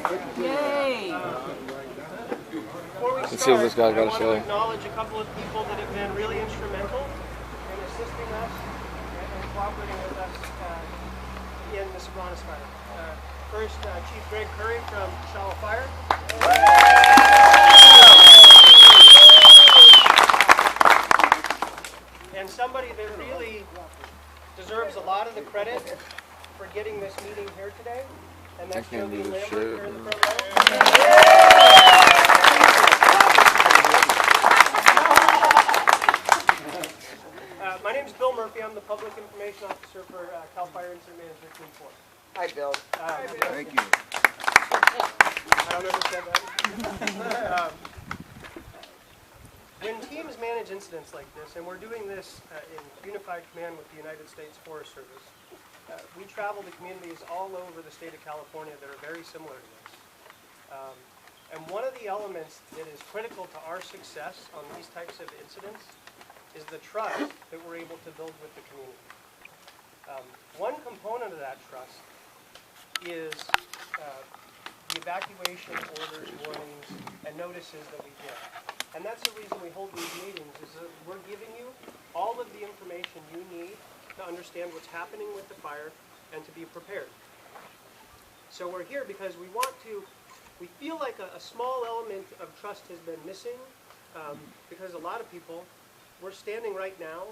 Yay! Before we Let's see what this guy's got to I want to say. acknowledge a couple of people that have been really instrumental in assisting us and cooperating with us in the Soberanes fire. First, Chief Greg Curry from Cachagua Fire. And somebody that really deserves a lot of the credit for getting this meeting here today, and that's Jolene Lambert here in the front row. My name is Bill Murphy. I'm the Public Information Officer for CAL FIRE Incident Management Team 4. Hi, Bill. Thank you. I don't know who said that. When teams manage incidents like this, and we're doing this in unified command with the United States Forest Service, we travel to communities all over the state of California that are very similar to this. And one of the elements that is critical to our success on these types of incidents is the trust that we're able to build with the community. One component of that trust is the evacuation orders, warnings, and notices that we get. And that's the reason we hold these meetings, is that we're giving you all of the information you need to understand what's happening with the fire and to be prepared. So we're here because we feel like a small element of trust has been missing because a lot of people, we're standing right now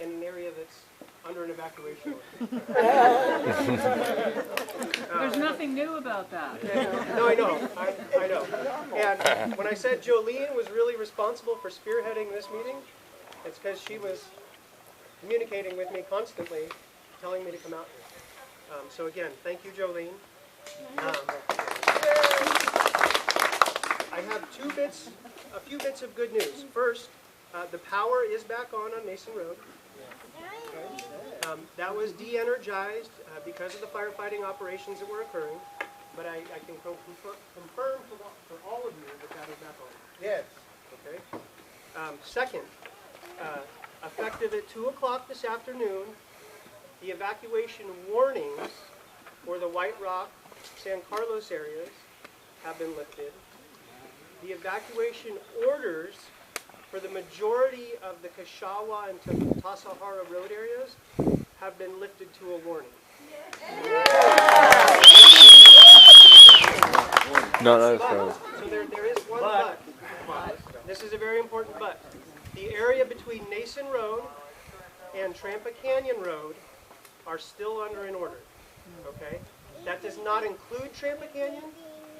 in an area that's under an evacuation order. There's nothing new about that. No, I know. I know. And when I said Jolene was really responsible for spearheading this meeting, it's because she was communicating with me constantly, telling me to come out here. So again, thank you, Jolene. I have a few bits of good news. First, the power is back on Mason Road. That was de-energized because of the firefighting operations that were occurring, but I can confirm for all of you that is back on. Yes. Okay. Second, effective at 2 o'clock this afternoon, the evacuation warnings for the White Rock, San Carlos areas have been lifted. The evacuation orders for the majority of the Cachagua and Tasahara road areas have been lifted to a warning. No, So there is one but. This is a very important but. The area between Nason Road and Trampa Canyon Road are still under an order. Okay? That does not include Trampa Canyon,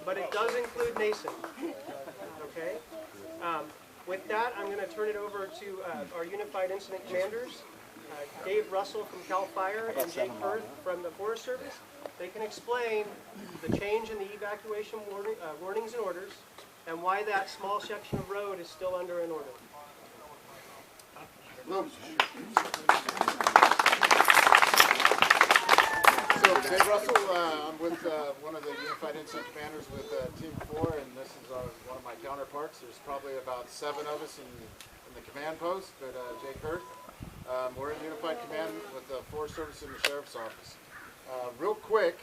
but it does include Nason. Okay? With that, I'm going to turn it over to our Unified Incident Commanders, Dave Russell from CAL FIRE and Jake Firth from the Forest Service. They can explain the change in the evacuation warnings and orders and why that small section of road is still under an order. So, Dave Russell, I'm with one of the Unified Incident Commanders with Team 4, and this is one of my counterparts. There's probably about 7 of us in the command post, but Jake Hurth. We're in Unified Command with the Forest Service and the Sheriff's Office. Real quick,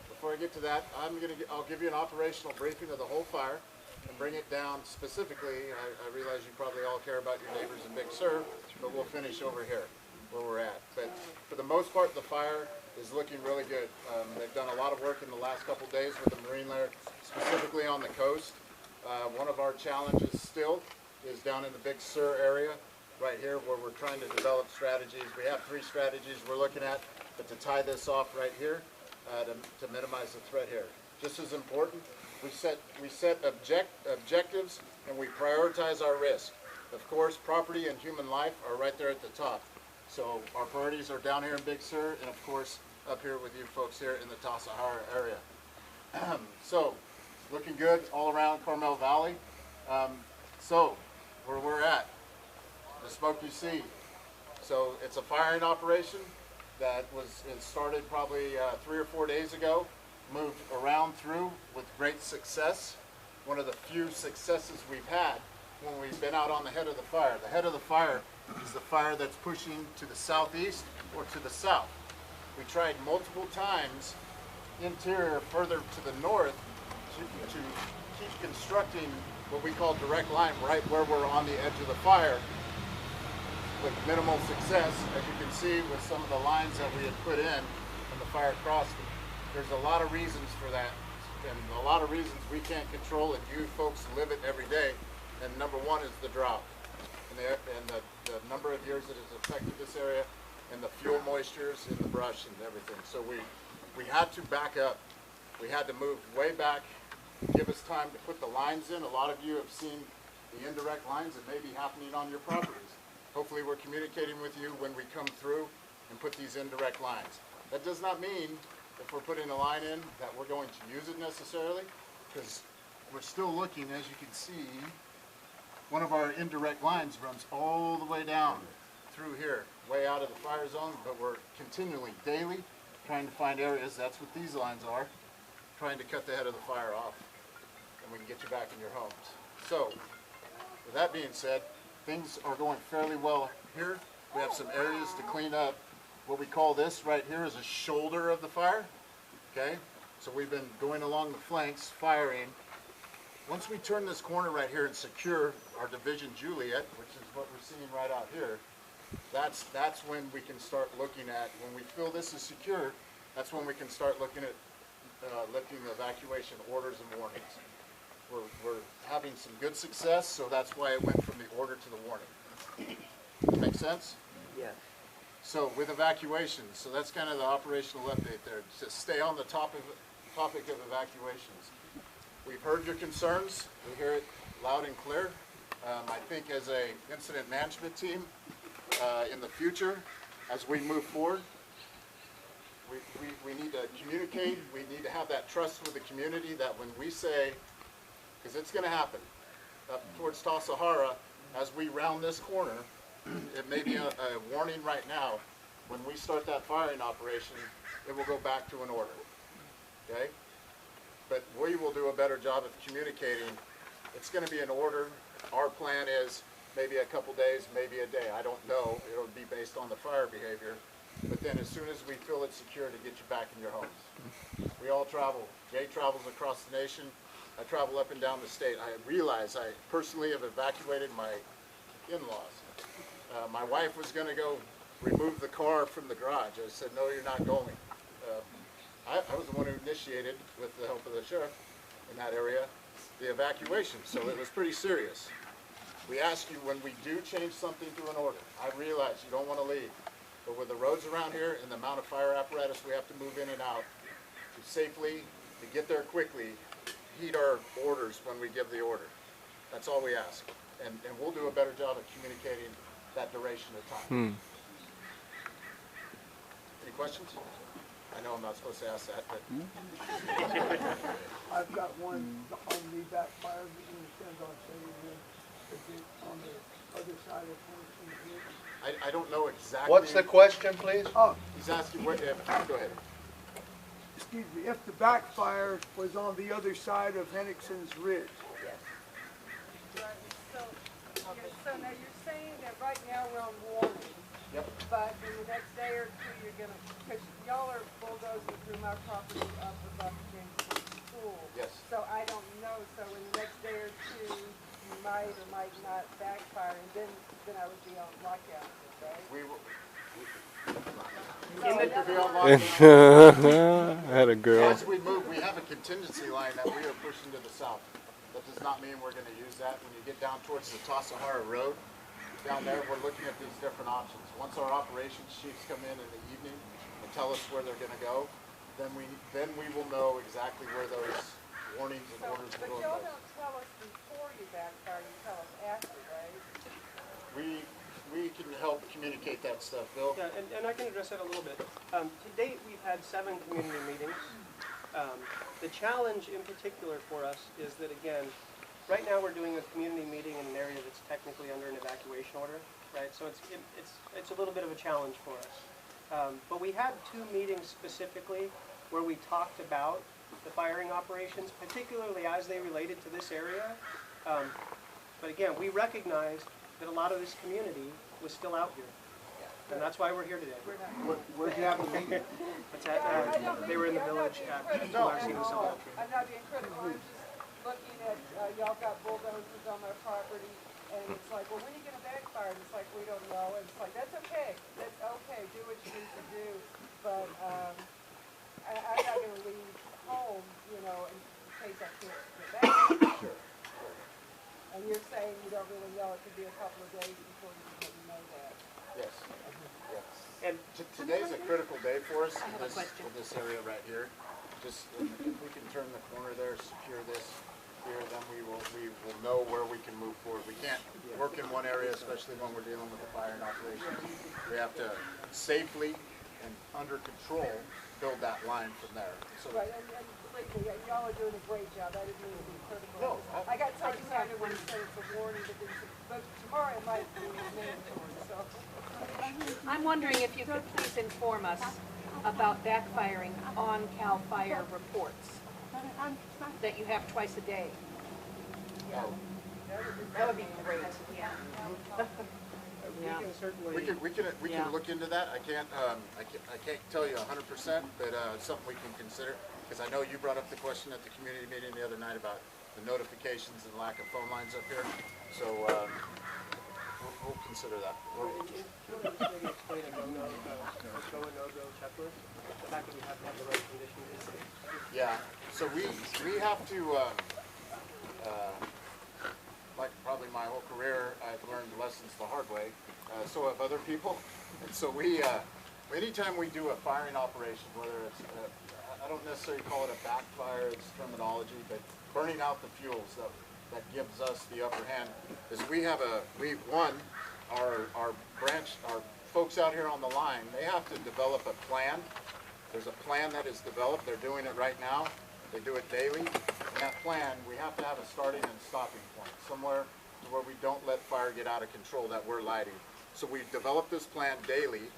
before I get to that, I'll give you an operational briefing of the whole fire and bring it down specifically. I realize you probably all care about your neighbors in Big Sur, but we'll finish over here where we're at. But for the most part, the fire is looking really good. They've done a lot of work in the last couple days with the Marine layer, specifically on the coast. One of our challenges still is down in the Big Sur area, right here, where we're trying to develop strategies. We have 3 strategies we're looking at, but to tie this off right here, to minimize the threat here. Just as important, we set objectives and we prioritize our risk. Of course, property and human life are right there at the top. So our priorities are down here in Big Sur, and of course up here with you folks here in the Tasahara area. So looking good all around Carmel Valley. So where we're at, the smoke you see. So it's a firing operation that it started probably 3 or 4 days ago, moved around through with great success. One of the few successes we've had when we've been out on the head of the fire. The head of the fire is the fire that's pushing to the southeast or to the south. We tried multiple times interior further to the north to keep constructing what we call direct line right where we're on the edge of the fire with minimal success. As you can see with some of the lines that we had put in when the fire crossed, there's a lot of reasons for that, and a lot of reasons we can't control, and you folks live it every day. And number one is the drought and the number of years that has affected this area, and the fuel moistures in the brush and everything. So we had to back up. We had to move way back, give us time to put the lines in. A lot of you have seen the indirect lines that may be happening on your properties. Hopefully we're communicating with you when we come through and put these indirect lines. That does not mean if we're putting a line in that we're going to use it necessarily, because we're still looking, as you can see, one of our indirect lines runs all the way down through here, way out of the fire zone, but we're continually, daily, trying to find areas, that's what these lines are, trying to cut the head of the fire off, and we can get you back in your homes. So, with that being said, things are going fairly well here. We have some areas to clean up. What we call this right here is a shoulder of the fire, okay? So we've been going along the flanks, firing. Once we turn this corner right here and secure our division Juliet, which is what we're seeing right out here, that's when we can start looking at, when we feel this is secure, that's when we can start looking at lifting evacuation orders and warnings. We're having some good success, so that's why it went from the order to the warning. Make sense? Yeah. So with evacuations, so that's kind of the operational update there. Just stay on the topic of evacuations. We've heard your concerns. We hear it loud and clear. I think as a incident management team, in the future, as we move forward, we need to communicate. We need to have that trust with the community that when we say, because it's going to happen, up towards Tasahara, as we round this corner, it may be a warning right now. When we start that firing operation, it will go back to an order, okay? But we will do a better job of communicating. It's going to be an order. Our plan is maybe a couple days, maybe a day. I don't know. It'll be based on the fire behavior. But then as soon as we feel it's secure, to get you back in your homes. We all travel. Jay travels across the nation. I travel up and down the state. I realize I personally have evacuated my in-laws. My wife was going to go remove the car from the garage. I said, no, you're not going. I was the one who initiated, with the help of the sheriff in that area, the evacuation. So it was pretty serious. We ask you, when we do change something to an order, I realize you don't want to leave. But with the roads around here and the amount of fire apparatus we have to move in and out, to safely, to get there quickly, heed our orders when we give the order. That's all we ask. And we'll do a better job of communicating that duration of time. Any questions? I know I'm not supposed to ask that, but... I've got one on the backfire that depends on saying on the other side of Tennessee. I don't know exactly... What's the question, please? Oh, He's asking what... go ahead. excuse me, if the backfire was on the other side of Hennigson's Ridge. So now you're saying that right now we're on warning, Yep. but in the next day or two you're gonna, because y'all are bulldozing through my property up above James School. Yes. So I don't know, so in the next day or two, you might or might not backfire, and then I would be on lockout, right? We will... In the, to be on lockdown. I had a girl. As we move, we have a contingency line that we are pushing to the south. That does not mean we're going to use that. When you get down towards the Tasahara Road, down there, we're looking at these different options. Once our operations chiefs come in the evening and tell us where they're going to go, then we will know exactly where those warnings and So, orders but will go. y'all don't tell us before you backfire, you tell us after, right? We can help communicate that stuff, Bill. yeah, and I can address that a little bit. To date, we've had 7 community meetings. The challenge in particular for us is that, again, right now we're doing a community meeting in an area that's technically under an evacuation order, right? So it's a little bit of a challenge for us. But we had 2 meetings specifically where we talked about the firing operations, particularly as they related to this area. But again, we recognized that a lot of this community was still out here. And that's why we're here today. we're not. Where'd you have a meeting? It's at, they were in the village at Larson and Soberanes. I'm not being critical, I'm just looking at, y'all got bulldozers on my property, and it's like, well, when are you gonna backfire? And it's like, we don't know, and it's like, that's okay, do what you need to do, but, I'm not gonna leave home, you know, in case I can't get back. Sure. And you're saying you don't really know, it could be a couple of days before you can know that. Yes. Yes. And Today's a critical day for us in this area right here. Just if we can turn the corner there, secure this here, then we will know where we can move forward. We can't work in one area, especially when we're dealing with a fire and operation. We have to safely and under control build that line from there. So Right, and believe me, y'all are doing a great job, I didn't mean to be critical. No, I got so excited when you said it's a warning, but tomorrow it might be mandatory, so. I'm wondering if you could please inform us about backfiring on CAL FIRE reports that you have twice a day. That would be great. we can certainly. we can look into that. I can't tell you 100%, but something we can consider. Because I know you brought up the question at the community meeting the other night about the notifications and lack of phone lines up here. So we'll consider that. Can you maybe explain a go and no-go checklist? The fact that we have to have the right conditions. Yeah. So we have to, like probably my whole career, I've learned lessons the hard way. So have other people. And so we, anytime we do a firing operation, whether it's, I don't necessarily call it a backfire, it's terminology, but burning out the fuels that gives us the upper hand, is our folks out here on the line, they have to develop a plan. There's a plan that is developed. They're doing it right now. They do it daily. And that plan, we have to have a starting and stopping point, somewhere to where we don't let fire get out of control that we're lighting. So we develop this plan daily,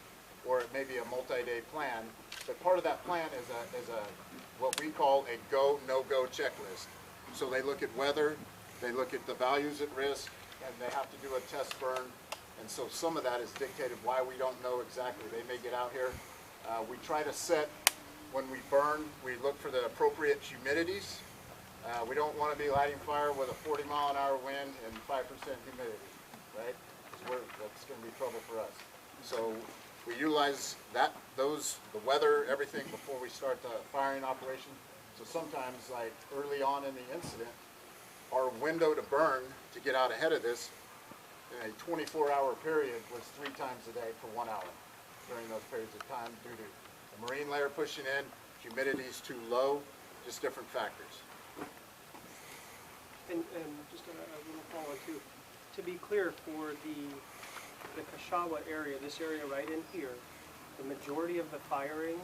or it may be a multi-day plan. But part of that plan is a what we call a go, no-go checklist. So they look at weather, they look at the values at risk, and they have to do a test burn. And so some of that is dictated why we don't know exactly. They may get out here. We try to set, when we burn, we look for the appropriate humidities. We don't want to be lighting fire with a 40-mile-an-hour wind and 5% humidity, right? That's going to be trouble for us. So we utilize the weather, everything before we start the firing operation. So sometimes, like early on in the incident, our window to burn to get out ahead of this in a 24-hour period was 3 times a day for 1 hour during those periods of time due to the marine layer pushing in, humidity's too low, just different factors. And just a little follow too. To be clear, for the Cachagua area, this area right in here, the majority of the firing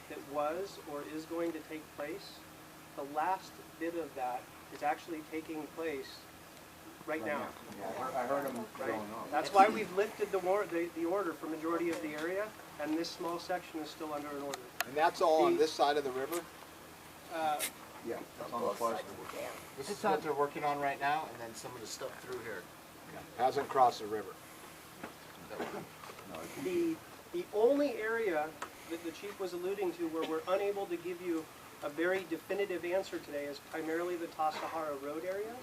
that was or is going to take place, the last bit of that is actually taking place right now. Yeah, I heard them Right? That's why we've lifted the order for majority of the area, and this small section is still under an order. And that's all on this side of the river? Yeah, that's on the far side. This is what they're working on right now, and then some of the stuff through here. Hasn't crossed the river. The only area that the chief was alluding to where we're unable to give you a very definitive answer today is primarily the Tasahara Road area,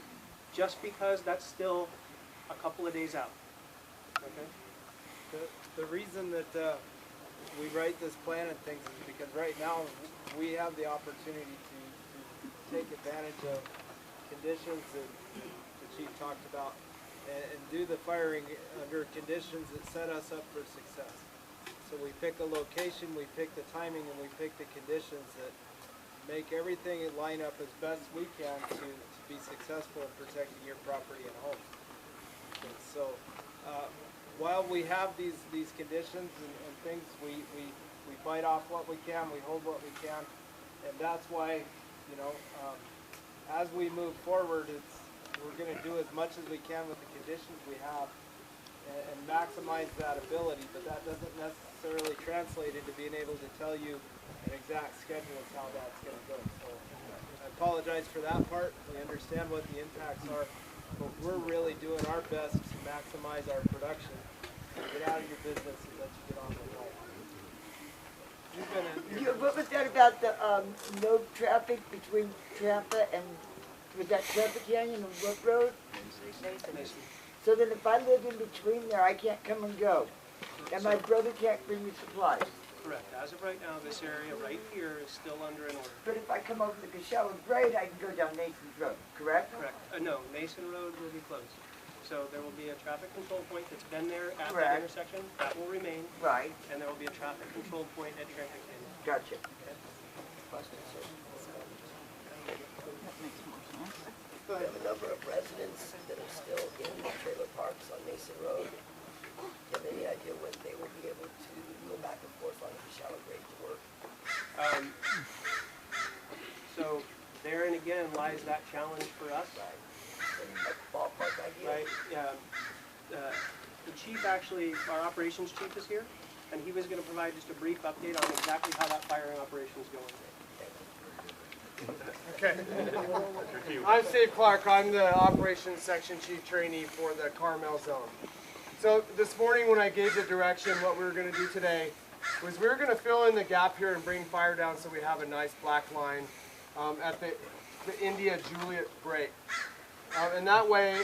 just because that's still a couple of days out. Okay? The reason that we write this plan and things is because right now we have the opportunity to take advantage of conditions that the chief talked about and do the firing under conditions that set us up for success. So we pick a location, we pick the timing, and we pick the conditions that make everything line up as best we can to be successful in protecting your property and home. And so while we have these conditions and things, we bite off what we can, we hold what we can, and that's why, you know, as we move forward, we're going to do as much as we can with the conditions we have and maximize that ability, but that doesn't necessarily translate into being able to tell you an exact schedule of how that's going to go. So I apologize for that part. We understand what the impacts are, but we're really doing our best to maximize our production get out of your business and let you get on with life. You've been in, What was that about the, no traffic between Tampa and, was that Tampa Canyon and what road? Mason. So then if I live in between there, I can't come and go. And my brother can't bring me supplies. Correct. As of right now, this area right here is still under an order. But if I come over to Cachagua Grade, I can go down Nathan's Road, correct? Correct. No, Mason Road will be closed. So there will be a traffic control point that's been there at that Correct. intersection. That will remain. Right, And there will be a traffic control point at Transit Canyon. gotcha. We have a number of residents that are still in trailer parks on Mason Road. Do you have any idea when they will be able to go back and forth on Cachagua Grade to work? So therein again lies that challenge for us. Right? Any like ballpark idea? Right. The chief actually, our operations chief is here, and he was going to provide just a brief update on exactly how that firing operation is going. Okay. I'm Steve Clark. I'm the Operations Section Chief Trainee for the Carmel Zone. So this morning when I gave the direction, what we were going to do today was we were going to fill in the gap here and bring fire down so we have a nice black line at the India-Juliet break. And that way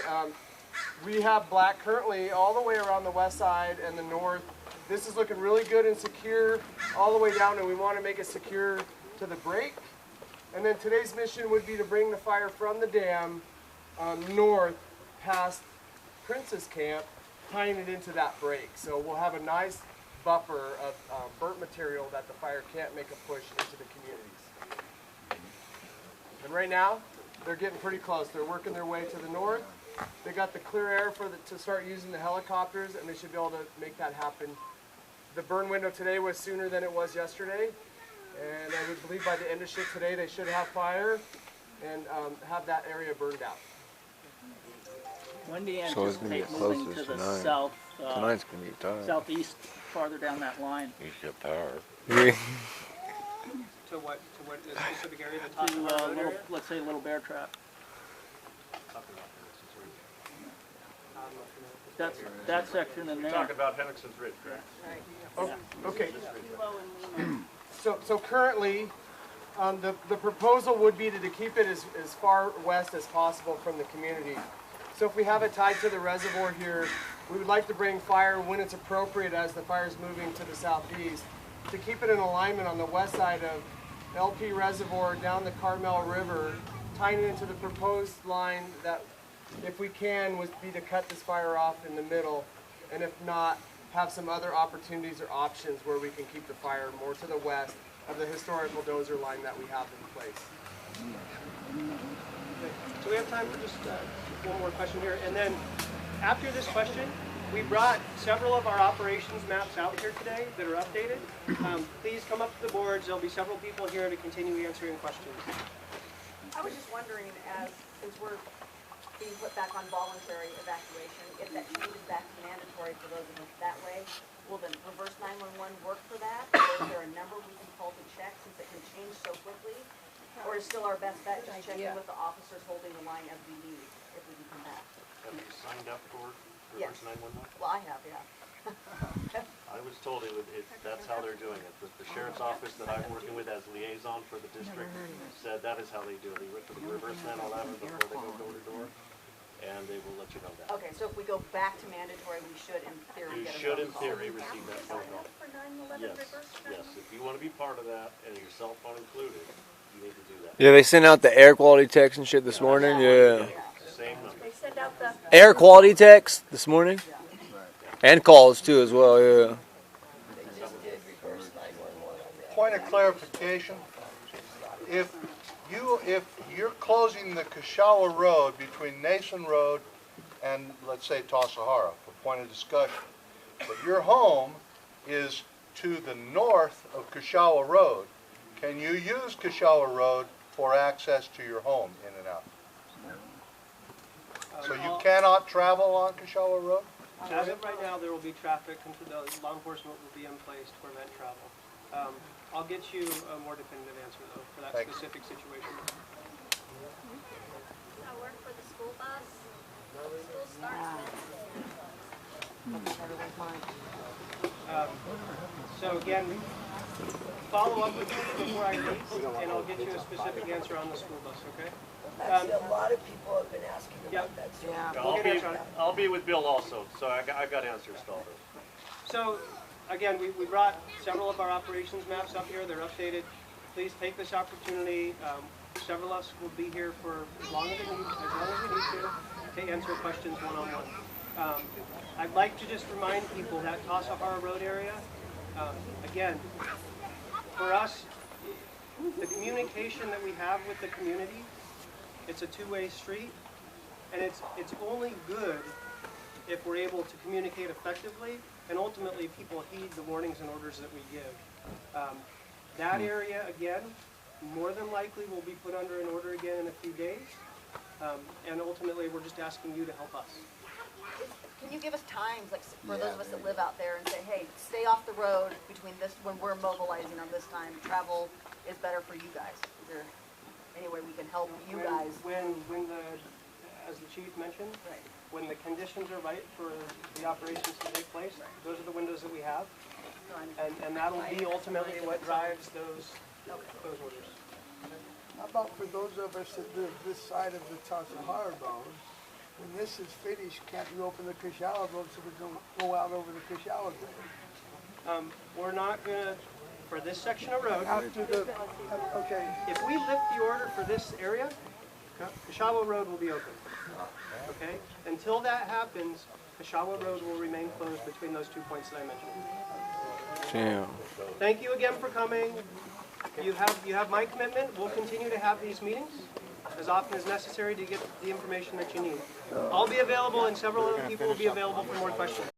we have black currently all the way around the west side and the north. This is looking really good and secure all the way down, and we want to make it secure to the break. And then today's mission would be to bring the fire from the dam north past Princess Camp, tying it into that break. So we'll have a nice buffer of burnt material that the fire can't make a push into the communities. And right now, they're getting pretty close. They're working their way to the north. They got the clear air to start using the helicopters, and they should be able to make that happen. The burn window today was sooner than it was yesterday. And I would believe by the end of shift today, they should have fire and have that area burned out. When do you So it's gonna anticipate get moving closer to the tonight. south, Tonight's gonna be tight. southeast, farther down that line? You should get power. To what specific area? The top To, of the road area? let's say Little Bear Trap. That's that section in there. Talking about Hennigson's Ridge, correct? Oh, okay. So currently, the proposal would be to keep it as far west as possible from the community. So if we have it tied to the reservoir here, we would like to bring fire when it's appropriate as the fire is moving to the southeast, to keep it in alignment on the west side of LP Reservoir down the Carmel River, tying it into the proposed line that, if we can, would be to cut this fire off in the middle, and if not, have some other opportunities or options where we can keep the fire more to the west of the historical dozer line that we have in place. Okay. So we have time for just one more question here. And then after this question, we brought several of our operations maps out here today that are updated. Please come up to the boards. There'll be several people here to continue answering questions. I was just wondering, since we're being put back on voluntary evacuation, if that changes back to mandatory for those of us that way, will the reverse 911 work for that? Or is there a number we can call to check since it can change so quickly? Or is still our best bet just checking with the officers holding the line as we leave, if we can come back? Have you signed up for Yes. reverse 911? Well, I have, yeah. I was told that's how they're doing it. The sheriff's office that I'm working with as liaison for the district said that is how they do it. They went for the reverse 911 before they go door to door, and they will let you know that. Okay, so if we go back to mandatory, we should in theory You get a should, in phone call. theory, receive that phone call. For 911 Yes, reverse yes. If you want to be part of that and your cell phone included, you need to do that. Yeah, they sent out the air quality text and shit this morning. Yeah. Same number. They send out the Air quality text this morning. And calls too as well, yeah. They just did reverse 911 on that. Point of clarification, if you're closing the Cachagua Road between Nason Road and, let's say, Tassajara, for point of discussion, but your home is to the north of Cachagua Road, can you use Cachagua Road for access to your home in and out? So you cannot travel on Cachagua Road? As of right now, there will be traffic, and the law enforcement will be in place to prevent travel. I'll get you a more definitive answer, though, for that specific situation. Does that work for the school bus? School starts So again, follow up with me before I leave, and I'll get you a specific answer on the school bus, okay? Actually, a lot of people have been asking Yep. about that, so. I'll be with Bill also, so I got answers to all those. So, again, we brought several of our operations maps up here. They're updated. Please take this opportunity. Several of us will be here for as long as we need to answer questions one-on-one. I'd like to just remind people that Cachagua Road area, again, for us, the communication that we have with the community, it's a two-way street, and it's only good if we're able to communicate effectively, and ultimately people heed the warnings and orders that we give. That area, again, more than likely will be put under an order again in a few days, and ultimately we're just asking you to help us. Can you give us times, like for those of us that live out there, and say, hey, stay off the road between this, when we're mobilizing on this time, travel is better for you guys? Is there any way we can help you guys? As the chief mentioned, when the conditions are right for the operations to take place, those are the windows that we have, and that'll be ultimately what drives those orders. How about for those of us that live this side of the Cachagua Road, when this is finished, can't you open the Cachagua Road so we can go out over the Cachagua Road? We're not gonna, for this section of road, After the, okay, if we lift the order for this area, Cachagua Road will be open. Okay? Until that happens, Cachagua Road will remain closed between those 2 points that I mentioned. Damn. Thank you again for coming. You have my commitment. We'll continue to have these meetings as often as necessary to get the information that you need. I'll be available, and several other people will be available for more questions.